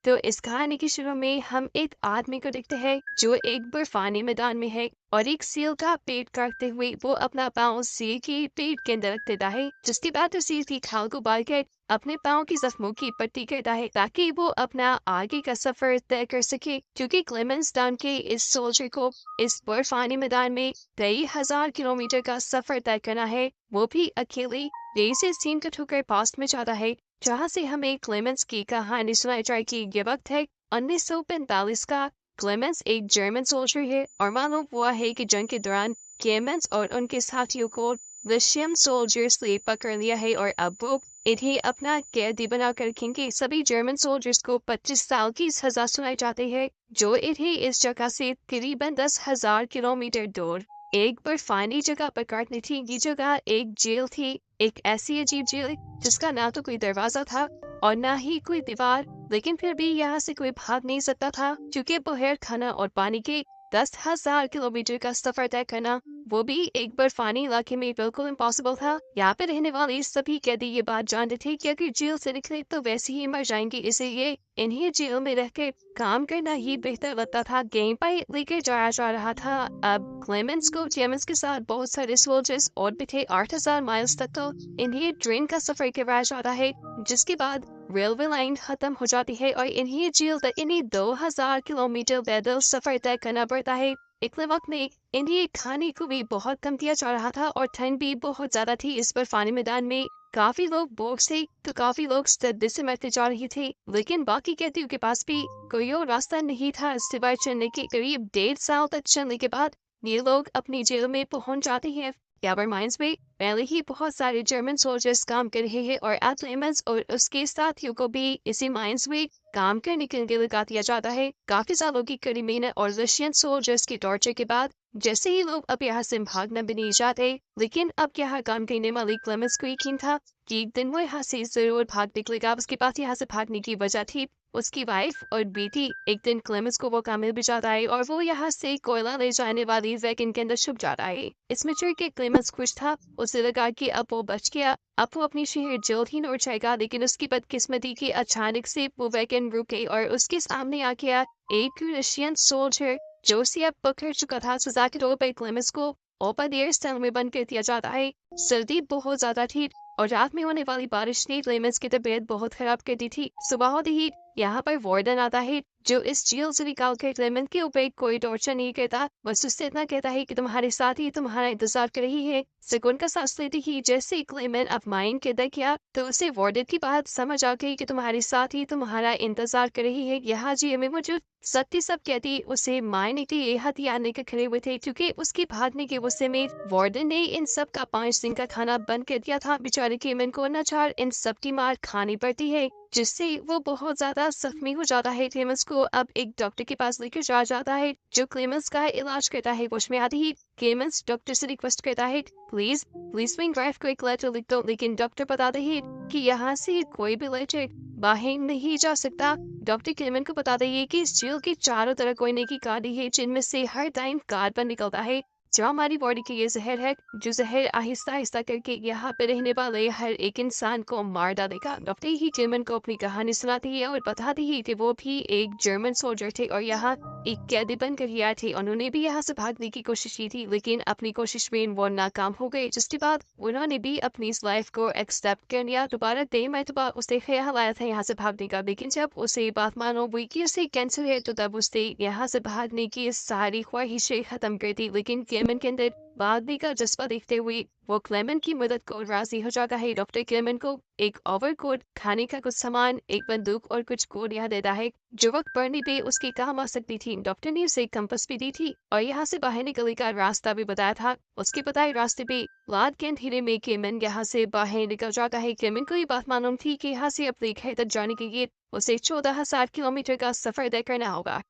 तो इस कहानी के शुरू में हम एक आदमी को देखते हैं जो एक बर्फानी मैदान में है और एक सील का पेट काटते हुए वो अपना पाँव सील के पेट के अंदर रख देता है, जिसके बाद उस सील की खाल को बाल कर अपने पाँव की जख्मों की पट्टी करता है ताकि वो अपना आगे का सफर तय कर सके, क्योंकि क्लेमेंस नाम के इस सोल्जर को इस बर्फानी मैदान में 23,000 किलोमीटर का सफर तय करना है, वो भी अकेले। रेस सीन का ठोकर पास्ट में जाता है जहाँ से हमें क्लेमेंस की कहानी सुनाई जाएगी। ये वक्त है 1945 का। क्लेमेंस एक जर्मन सोल्जर है और मालूम हुआ है कि जंग के दौरान क्लेमेंस और उनके साथियों को रशियन सोल्जर्स ने पकड़ लिया है और अब वो इन्हें अपना कैदी बनाकर रखेंगे। सभी जर्मन सोल्जर्स को 25 साल की सजा सुनाई जाती है, जो इन्हें इस जगह से करीबन 10,000 किलोमीटर दूर एक बर्फानी जगह पर काटनी थी। ये जगह एक जेल थी, एक ऐसी अजीब जेल जिसका ना तो कोई दरवाजा था और ना ही कोई दीवार, लेकिन फिर भी यहाँ से कोई भाग नहीं सकता था क्योंकि बगैर खाना और पानी के 10,000 किलोमीटर का सफर तय करना, वो भी एक बर्फानी इलाके में, बिल्कुल इम्पॉसिबल था। यहाँ पे रहने वाले सभी कैदी ये बात जानते थे कि अगर जेल से निकले तो वैसे ही मर जाएंगे, इसलिए इन्हें जेल में रहकर काम करना ही बेहतर लगता था। गेम पर लेकर जाया जा रहा था। अब क्लेमेंस को जेम्स के साथ बहुत सारे सोल्जर्स और भी थे, 8,000 माइल्स तक। तो इन्हें ट्रेन का सफर करवाया जाता है, जिसके बाद रेलवे लाइन खत्म हो जाती है और इन्हें जेल तक इन्हें 2,000 किलोमीटर पैदल सफर तय करना पड़ता है। इतने वक्त में इन्हें खाने को भी बहुत कम दिया जा रहा था और ठंड भी बहुत ज्यादा थी। इस बर्फानी मैदान में काफी लोग भूख से तो काफी लोग सर्दी से मरते जा रहे थे, लेकिन बाकी कैदियों के पास भी कोई और रास्ता नहीं था सिवाय चलने के। करीब 1.5 साल तक चलने के बाद ये लोग अपनी जेल में पहुंच जाते हैं। याबर माइंस में पहले ही बहुत सारे जर्मन सोल्जर्स काम कर रहे हैं और क्लेमेंस और उसके साथियों को भी इसी माइंस में काम करने के लिए लगा दिया जाता है। काफी सालों की कड़ी मेहनत और रशियन सोल्जर्स की टॉर्चर के बाद जैसे ही लोग अब यहाँ से भागना भी नहीं चाहते, लेकिन अब यहाँ काम करने वाली क्लेमेंस को यकीन था कि एक दिन वो यहाँ से जरूर भाग निकलेगा। उसके पास यहाँ से भागने की वजह थी उसकी वाइफ और बेटी। एक दिन क्लेमेंस को वो काम मिल भी जाता है और वो यहाँ से कोयला ले जाने वाली वैगन के अंदर छुप जाता है। इसमें चढ़ के क्लेमेंस खुश था, उसे लगा कि अब वो बच गया, अब वो अपनी शहर जल्द ही लौट जाएगा। लेकिन उसकी बदकिस्मती की अचानक से वो वैगन रुक गई और उसके सामने आ गया एक रशियन सोल्जर जो उसे अब पकड़ चुका था। सजा के तौर पर क्लेमेंस को ओपन एयर सेल में बंद कर दिया जाता है। सर्दी बहुत ज्यादा थी और रात में होने वाली बारिश ने क्लेमेंस की तबीयत बहुत खराब कर दी थी। सुबह होते ही यहाँ पर वार्डन आता है जो इस जेल से निकाल कर क्लेमेंस के ऊपर कोई टॉर्चर नहीं करता, बस उससे इतना कहता है कि तुम्हारे साथ ही तुम्हारा इंतजार कर रही है। सुकून का सांस लेते ही जैसे ही क्लेमेंट अब माइंड के अंदर किया तो उसे वार्डन की बात समझ आ गई कि तुम्हारे साथ ही तुम्हारा इंतजार कर रही है। यहाँ जेल में मौजूद सत्य सब कहती उसे मारने के लिए हथियार लेकर खड़े हुए थे, क्योंकि उसके भागने के गुस्से में वार्डन ने इन सब का 5 दिन का खाना बंद कर दिया था। बेचारे क्लेमेंट को अनाचार इन सब की मार खानी पड़ती है, जिससे वो बहुत ज्यादा जख्मी हो जाता है। क्लेमेंस को अब एक डॉक्टर के पास लेकर जाया जाता है जो क्लेमेंस का इलाज करता है। होश में आते ही क्लेमेंस डॉक्टर से रिक्वेस्ट करता है, प्लीज प्लीज मेरी वाइफ को एक लेटर लिख दो। लेकिन डॉक्टर बताते हैं कि यहाँ से कोई भी लेटर बाहर नहीं जा सकता। डॉक्टर क्लेमेंट को बताते हैं कि इस जेल के चारों तरफ कोयले की गाड़ी है जिनमें से हर टाइम कार्बन निकलता है जो हमारी बॉडी के ये जहर है, जो जहर आहिस्ता आहिस्ता करके यहाँ पे रहने वाले हर एक इंसान को मार डालेगा। डॉक्टर ही क्लेमेंट को अपनी कहानी सुनाती है और बताती है कि वो भी एक जर्मन सोल्जर थे और यहाँ एक कैदी बनकर ही आए थे। उन्होंने भी यहाँ से भागने की कोशिश की थी, लेकिन अपनी कोशिश में वो नाकाम हो गए, जिसके बाद उन्होंने भी अपनी इस लाइफ को एक्सेप्ट कर लिया। दोबारा 3 महीने उसे ख्याल आया था यहाँ से भागने का, लेकिन जब उसे बात मालूम हुई कि उसे कैंसर है तो तब उसने यहाँ से भागने की सारी ख्वाहिशें खत्म कर दी। लेकिन क्लेमेंट के अंदर भागने का जज्बा देखते हुए वो क्लेमेंट की मदद को राजी हो जाता है। डॉक्टर क्लेमेंट को एक ओवरकोट, खाने का कुछ सामान, एक बंदूक और कुछ गोलियां देता है जो वक्त पड़ने पे उसके काम आ सकती थी। डॉक्टर ने उसे कंपास भी दी थी और यहाँ से बाहर निकलने का रास्ता भी बताया था। उसके बताए रास्ते पे लाद के अंधेरे में क्लेमेंट यहाँ से बाहर निकल जाता है। क्लेमेंट को ये बात मालूम थी कि यहाँ से अपने घर तक जाने के लिए उसे 14,000 किलोमीटर का सफर तय करना होगा।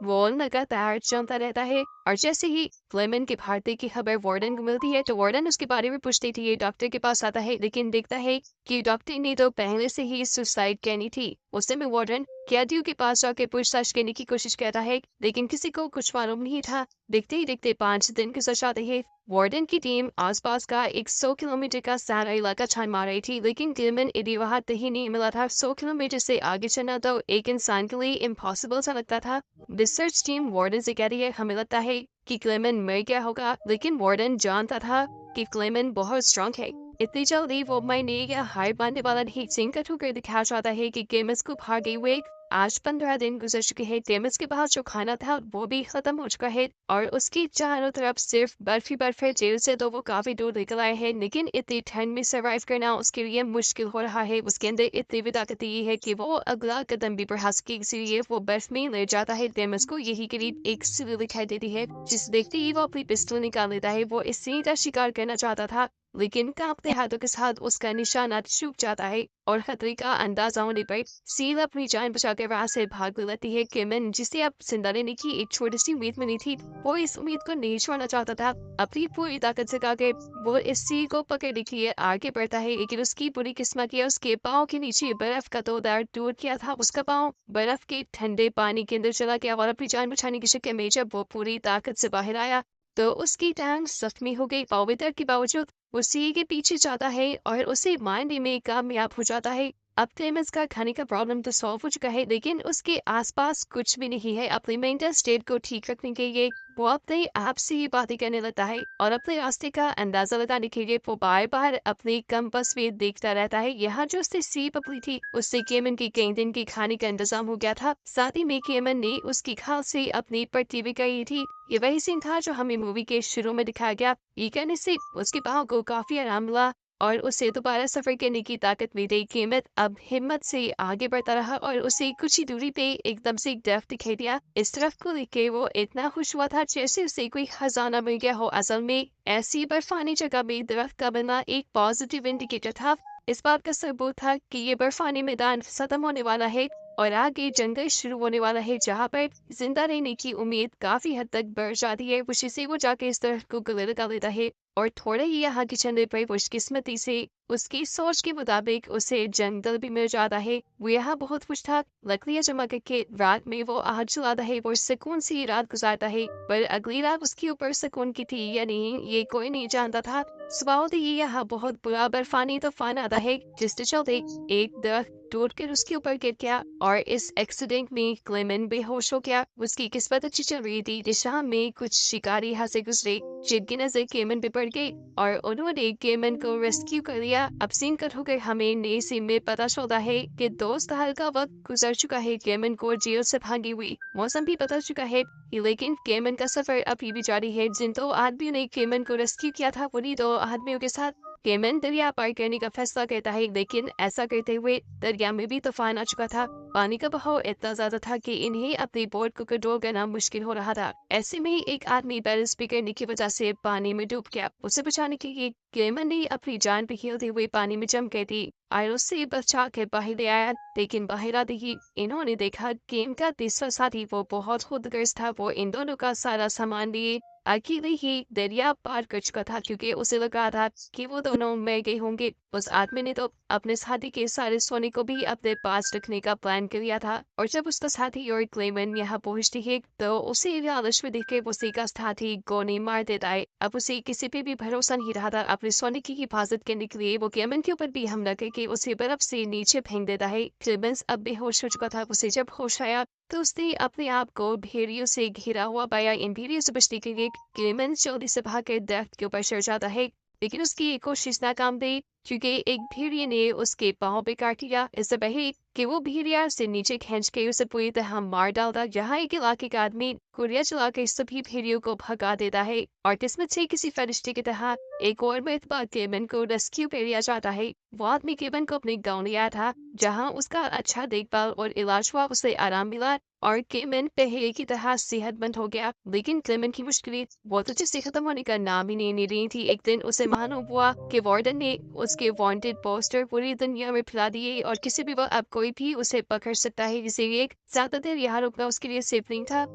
वो लगातार चलता रहता है और जैसे ही क्लेमेन के भारतीय की खबर वार्डन को मिलती है तो वार्डन उसके बारे में पूछती थी। ये डॉक्टर के पास आता है लेकिन देखता है कि डॉक्टर ने तो पहले से ही सुसाइड करनी थी। उस समय वार्डन कैदियों के पास जाकर पूछताछ करने की कोशिश करता है लेकिन किसी को कुछ मालूम नहीं था। देखते ही देखते 5 दिन गुजर जाते हैं। वार्डन की टीम आसपास का 100 किलोमीटर का सारा इलाका छान मार रही थी लेकिन क्लेमेन इन्हें वहां कहीं नहीं मिला था। 100 किलोमीटर से आगे चलना तो एक इंसान के लिए इम्पॉसिबल सा लगता था। रिसर्च टीम वार्डन से कहती है हमें लगता है कि क्लेमेन मर गया होगा लेकिन वार्डन जानता था कि क्लेमेन बहुत स्ट्रांग है। इतनी जल्दी वो मरने या हार मानने वाला नहीं। सिंकट होकर दिखाया जाता है कि गेमस को भागे हुए आज 15 दिन गुजर चुके हैं। गेमस के पास जो खाना था वो भी खत्म हो चुका है और उसकी चारों तरफ सिर्फ बर्फ ही बर्फ है। जेल से तो वो काफी दूर निकल आए हैं लेकिन इतनी ठंड में सर्वाइव करना उसके लिए मुश्किल हो रहा है। उसके अंदर इतनी भी ताकत नहीं है कि वो अगला कदम भी बढ़ा सके, इसीलिए वो बर्फ में ले जाता है। गेमस को यही करीब एक सिल दिखाई देती है जिसे देखते ही वो अपनी पिस्टल निकाल लेता है। वो इस सीन का शिकार करना चाहता था लेकिन कांपते हाथों के साथ उसका निशाना चूक जाता है और खतरे का अंदाजा होने पर सील अपनी जान बचाकर वहां से भाग लेती है। केमन जिसे अब जिंदा रहने की एक छोटी सी उम्मीद मिली थी वो इस उम्मीद को नहीं छोड़ना चाहता था। अपनी पूरी ताकत से के वो इस सील को पकड़ने के लिए आगे बढ़ता है लेकिन उसकी बुरी किस्मत ये उसके पाँव के नीचे बर्फ का तोड़दार टूट गया था। उसका पाँव बर्फ के ठंडे पानी के अंदर चला गया और अपनी जान बचाने की शक्ल में जब वो पूरी ताकत से बाहर आया तो उसकी टांग जख्मी हो गई। पाँव में दर्द के बावजूद वो सी के पीछे जाता है और उसे मारने में कामयाब हो जाता है। अब क्लेमेंस का खाने का प्रॉब्लम तो सॉल्व हो चुका है लेकिन उसके आसपास कुछ भी नहीं है। अपनी मेंटल स्टेट को ठीक रखने के लिए वो अपने आप से ही बातें करने लगता है और अपने रास्ते का अंदाजा लगाने के लिए वो बार बार अपनी कंपास में देखता रहता है। यहाँ जो उससे सी पपली थी उससे केमन की कई दिन की खाने का इंतजाम हो गया था। साथ ही में केमन ने उसकी खाल से अपनी पट्टी भी करी थी। ये वही सीन था जो हमें मूवी के शुरू में दिखाया गया। ये करने से उसके पाँव को काफी आराम मिला और उसे दोबारा सफर करने की ताकत मिल गई। कीमत अब हिम्मत से आगे बढ़ता रहा और उसे कुछ ही दूरी पे एकदम से एक दरख्त दिखाई दिया। इस दरख्त को देख के वो इतना खुश हुआ था जैसे उसे कोई खजाना मिल गया हो। असल में ऐसी बर्फानी जगह में दरख्त का बनना एक पॉजिटिव इंडिकेटर था। इस बात का सबूत था कि ये बर्फानी मैदान खत्म होने वाला है और आगे जंगल शुरू होने वाला है जहाँ पर जिंदा रहने की उम्मीद काफी हद तक बढ़ जाती है। खुशी से वो जाके इस तरह को गले लगा लेता है और थोड़े ही यहाँ के चंदे पर खुशकिस्मती से उसकी सोच के मुताबिक उसे जंगल भी मिल जाता है। वो यहाँ बहुत खुश था। लकड़ियाँ जमा करके रात में वो आग जलाता है और सुकून से रात गुजारता है। पर अगली रात उसके ऊपर सुकून की थी या नहीं ये कोई नहीं जानता था। सवाल तो ये यहाँ बहुत बुरा बर्फानी तूफान आता है जिसके चलते एक दरख्त टूटकर उसके ऊपर गिर गया और इस एक्सीडेंट में क्लेमेन बेहोश हो गया। उसकी किस्मत अच्छी चल रही थी। दिशा में कुछ शिकारी यहाँ से गुजरे जिनकी नजर केमन पे पड़ गई और उन्होंने केमन को रेस्क्यू कर लिया। अब सीन कट होकर हमें नए सीन में पता चलता है कि दोस्त का वक्त गुजर चुका है। केमन को जेल से भागी हुई मौसम भी बदल चुका है लेकिन केमन का सफर अभी भी जारी है। जिन दो आदमियों ने केमन को रेस्क्यू किया था उन्हीं दो आदमियों के साथ केमन दरिया पार करने का फैसला करता है लेकिन ऐसा करते हुए दरिया में भी तूफान आ चुका था। पानी का बहाव इतना ज्यादा था कि इन्हें अपनी बोट को कंट्रोल करना मुश्किल हो रहा था। ऐसे में एक आदमी बैलेंस बिगड़ने की वजह से पानी में डूब गया। उसे बचाने के लिए केमन ने अपनी जान पे खेलते हुए पानी में जम गई थी और उससे बचा के बाहर ले आया लेकिन बाहर आते ही इन्होंने देखा गेम का तीसरा साथी वो बहुत खुदगर्ज था। वो इन दोनों का सारा सामान लिए अकेले ही दरिया पार कर चुका था क्योंकि उसे लगा था कि वो दोनों मर गए होंगे। उस आदमी ने तो अपने साथी के सारे सोने को भी अपने पास रखने का प्लान कर लिया था और जब उसका साथी और क्लेमन यहाँ पहुंचती है तो उसे लालच में देख के उसी का साथी गोली मार देता है। अब उसे किसी पे भी भरोसा नहीं रहा था। अपने सोने की हिफाजत करने के लिए वो क्लेमन के ऊपर भी हमला करके उसे बर्फ से नीचे फेंक देता है। क्लेमेंस अब बेहोश हो चुका था। उसे जब होश आया तो उसने अपने आप को भेड़ियों से घिरा हुआ पाया। इन भेड़ियों से बचने के लिए क्लेमेंस जल्दी से भागकर दरख्त के ऊपर चढ़ जाता है लेकिन उसकी ये कोशिश नाकाम गई क्योंकि एक भेड़िए ने उसके पाँव पे काट लिया। इससे पहले कि वो भेड़िया से नीचे खींच के उसे पूरी तरह मार डालता। यहाँ एक इलाके का आदमी गोलियां चला के सभी भेड़ियों को भगा देता है और किस्मत से किसी फरिश्ते की तरह एक और मरतबा केमन को रेस्क्यू कर लिया जाता है। वो आदमी केमन को अपने गाँव ले आया था जहाँ उसका अच्छा देखभाल और इलाज हुआ। उसे आराम मिला और केमन पहले की तरह सेहतमंद हो गया। लेकिन क्लेमन की मुश्किलें वो तो जिससे खत्म होने का नाम ही नहीं ले रही थी। एक दिन उसे मालूम हुआ कि वार्डन ने उसके वांटेड पोस्टर पूरी दुनिया में फैला दिए और किसी भी वक्त अब कोई भी उसे पकड़ सकता है। इसीलिए ज्यादा देर यहाँ रुकना उसके लिए सेफ नहीं था।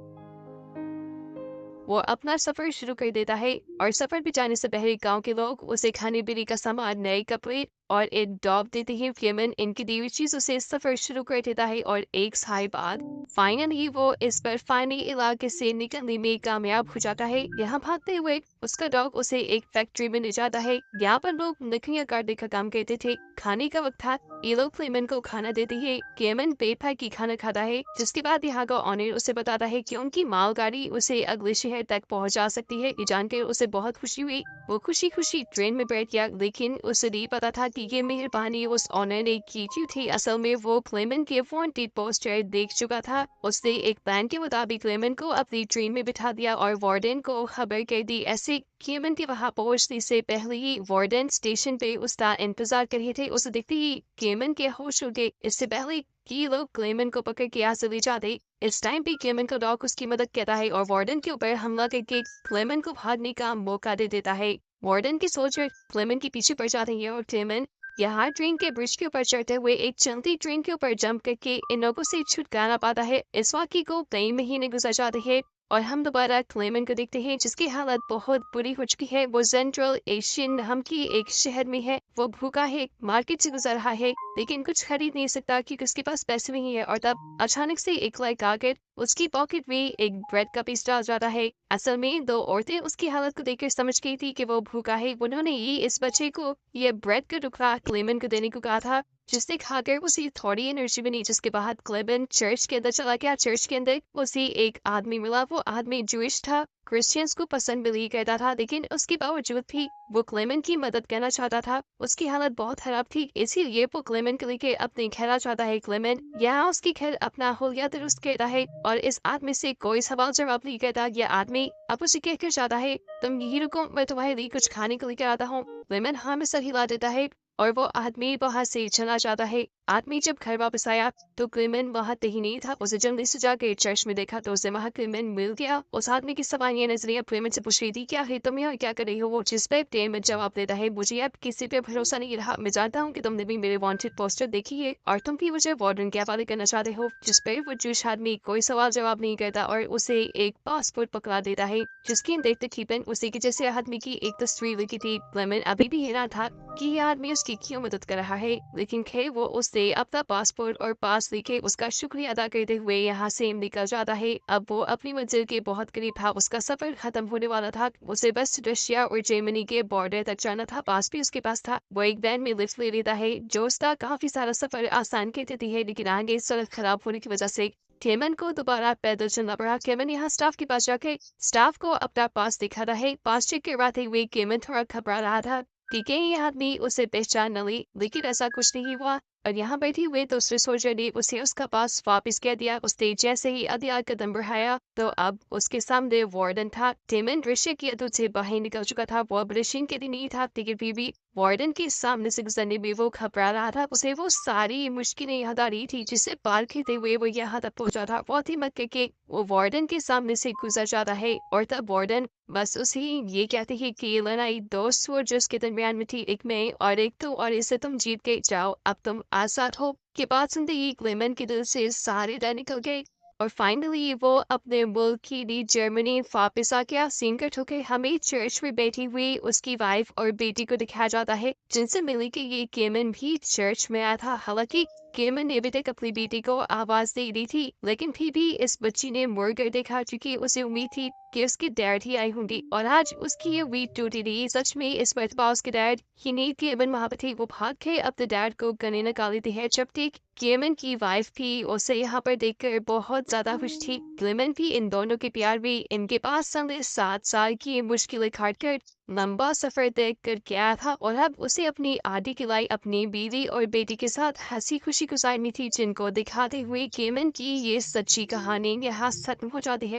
वो अपना सफर शुरू कर देता है और सफर पे जाने से पहले गांव के लोग उसे खाने पीने का सामान, नए कपड़े और एक डॉग देते हैं। क्लेमेंट इनकी दी हुई चीजों से सफर शुरू कर देता है और एक साल बाद फाइनली वो इस बर्फानी इलाके से निकलने में कामयाब हो जाता है। यहाँ भागते हुए उसका डॉग उसे एक फैक्ट्री में ले जाता है। यहाँ पर लोग लकड़ियां काटने का काम करते थे। खाने का वक्त था, ये लोग क्लेमेंट को खाना देते हैं। क्लेमेंट पेट भर के खाना खाता है, जिसके बाद यहाँ का ऑनर उसे बताता है कि उनकी मालगाड़ी उसे अगले शहर तक पहुंचा सकती है। ये जानकर उसे बहुत खुशी हुई। वो खुशी खुशी ट्रेन में बैठ गया, लेकिन उसे नहीं पता था कि ये मेहरबानी उस ऑनर ने की क्यों थी। असल में वो क्लेमेंट के वांटेड पोस्टर देख चुका था। उसने एक प्लान के मुताबिक क्लेमेंट को अपनी ट्रेन में बिठा दिया और वार्डन को खबर कर दी। ऐसे क्लेमेंट के वहां पहुंचने से पहले ही वार्डन स्टेशन पे उसका इंतजार कर रहे थे। उसे देखते ही क्लेमेंट के होश उड़ गए। इससे पहले कि लोग क्लेमेंट को पकड़ के यहाँ से ले जाते, इस टाइम पे क्लेमेंट का डॉग उसकी मदद करता है और वार्डन के ऊपर हमला करके क्लेमेंट को भागने का मौका दे देता है। वार्डन की सोल्जर क्लेमेंट के पीछे पड़ जाते हैं और क्लेमेंट यहाँ ट्रेन के ब्रिज के ऊपर चढ़ते हुए एक चलती ट्रेन के ऊपर जंप करके इन लोगों से छुटकारा पाता है। इस वाक़ये को कई महीने गुजर जाते हैं और हम दोबारा क्लेमेंट को देखते हैं, जिसकी हालत बहुत बुरी हो चुकी है। वो सेंट्रल एशियन नाम की एक शहर में है। वो भूखा है, मार्केट से गुजर रहा है, लेकिन कुछ खरीद नहीं सकता क्योंकि उसके पास पैसे नहीं है। और तब अचानक से एक लड़का आकर उसकी पॉकेट में एक ब्रेड का पीस डाल जाता है। असल में दो औरतें उसकी हालत को देखकर समझ गई थी कि वो भूखा है। उन्होंने ही इस बच्चे को ये ब्रेड का टुकड़ा क्लेमेंट को देने को कहा था, जिसने खाकर उसे थोड़ी एनर्जी बनी। जिसके बाद क्लेमेंट चर्च के अंदर चला गया। चर्च के अंदर उसे एक आदमी मिला। वो आदमी जूइश था, क्रिश्चियंस को पसंद भी नहीं करता था, लेकिन उसके बावजूद भी वो क्लेमेंट की मदद करना चाहता था। उसकी हालत बहुत खराब थी, इसीलिए वो क्लेमेंट को लेके अपने घर आ जाता है। क्लेमेंट यहाँ उसकी घर अपना होलिया दुरुस्त करता है और इस आदमी से कोई सवाल जवाब नहीं करता। यह आदमी अब उसे कहकर जाता है, तुम यही रुको, मैं तुम्हारे लिए कुछ खाने को लेकर आता हूँ। क्लेमेंट हाँ में सर हिला देता है और वो आदमी वहां से चला जाता है। आदमी जब घर वापस आया तो क्लेमेंट वहां कहीं नहीं था। उसे जल्दी से जाके चर्च में देखा तो उसे वहां क्लेमेंट मिल गया। उस आदमी की सवालिया नजरिया क्लेमेंट से पूछ रही थी, क्या है तुम यहाँ क्या कर रही हो? वो जिस पे क्लेमेंट जवाब देता है, मुझे अब किसी पे भरोसा नहीं रहा। मैं जानता हूँ कि तुमने भी मेरे वांटेड पोस्टर देखी है और तुम भी मुझे वार्डन के हवाले करना चाहते हो। जिस पे वो जूश आदमी कोई सवाल जवाब नहीं करता और उसे एक पासपोर्ट पकड़ा देता है, जिसकी देखते क्लेमेंट उसी के जैसे आदमी की एक तस्वीर लिखी थी। क्लेमेंट अभी भी हैरान था कि ये आदमी उसकी क्यों मदद कर रहा है, लेकिन खैर वो उससे अपना पासपोर्ट और पास लेके उसका शुक्रिया अदा करते हुए यहाँ से निकल जाता है। अब वो अपनी मंजिल के बहुत करीब था। उसका सफर खत्म होने वाला था। उसे बस रशिया और जर्मनी के बॉर्डर तक जाना था। पास भी उसके पास था। वो एक वैन में लिफ्ट ले लेता है जो उसका काफी सारा सफर आसान कर देती है, लेकिन आगे सड़क खराब होने की वजह से क्लेमेंट को दोबारा पैदल चलना पड़ा। क्लेमेंट यहाँ स्टाफ के पास जाके स्टाफ को अपना पास दिखाता है। पास चेक करवाते हुए क्लेमेंट थोड़ा घबरा रहा था कि कहीं यह आदमी उसे पहचान न ले, लेकिन ऐसा कुछ नहीं हुआ और यहाँ बैठे हुए दूसरे सोल्जर ने उसे उसका पास वापस कह दिया। उसने जैसे ही आधा कदम बढ़ाया तो अब उसके सामने वार्डन था। क्लेमेंट रशिया की हदूद से बाहर निकल चुका था। वो अब रशियन के लिए नहीं था, लेकिन फिर भी वार्डन के सामने से गुजरने में वो घबरा रहा था। उसे वो सारी मुश्किलें याद आ रही थी जिसे पार करते हुए वो यहाँ तक पहुंचा था। बहुत हिम्मत करके वो वार्डन के सामने से गुजर जाता है और तब वार्डन बस उसे ये कहते हैं कि ये लड़ाई दो सोल्जर्स के दरमियान में थी, एक मैं और एक तू, और इसे तुम जीत गए, जाओ अब तुम आजाद हो। के बाद सुनते ही क्लेमेंट के दिल से सारे डर निकल गए और फाइनली वो अपने मुल्क की ली जर्मनी वापस आ गया। सीन कट होके हमें चर्च में बैठी हुई उसकी वाइफ और बेटी को दिखाया जाता है, जिनसे मिली कि ये क्लेमेंट भी चर्च में आया था। हालांकि क्लेमेंट ने अभी तक अपनी बेटी को आवाज दे दी थी, लेकिन फिर भी इस बच्ची ने मुड़ कर देखा क्योंकि उसे उम्मीद थी कि उसकी डैड ही आई होंगी और आज उसकी ये उम्मीद टूटी रही। सच में इस मरतबा उसके डैड ही नहीं क्लेमेंट वहां पर थे। वो भाग के अपने डैड को गले लगा लेते हैं, जबकि क्लेमेंट की वाइफ भी उसे यहाँ पर देखकर बहुत ज्यादा खुश थी। क्लेमेंट भी इन दोनों के प्यार में इनके पास साढ़े 7 साल की मुश्किलें काट कर लंबा सफर तय कर गया था और अब उसे अपनी आधी खिलाई अपनी बीवी और बेटी के साथ हंसी खुशी गुजारनी थी, जिनको दिखाते हुए क्लेमेंट की ये सच्ची कहानी यहाँ खत्म हो जाती है।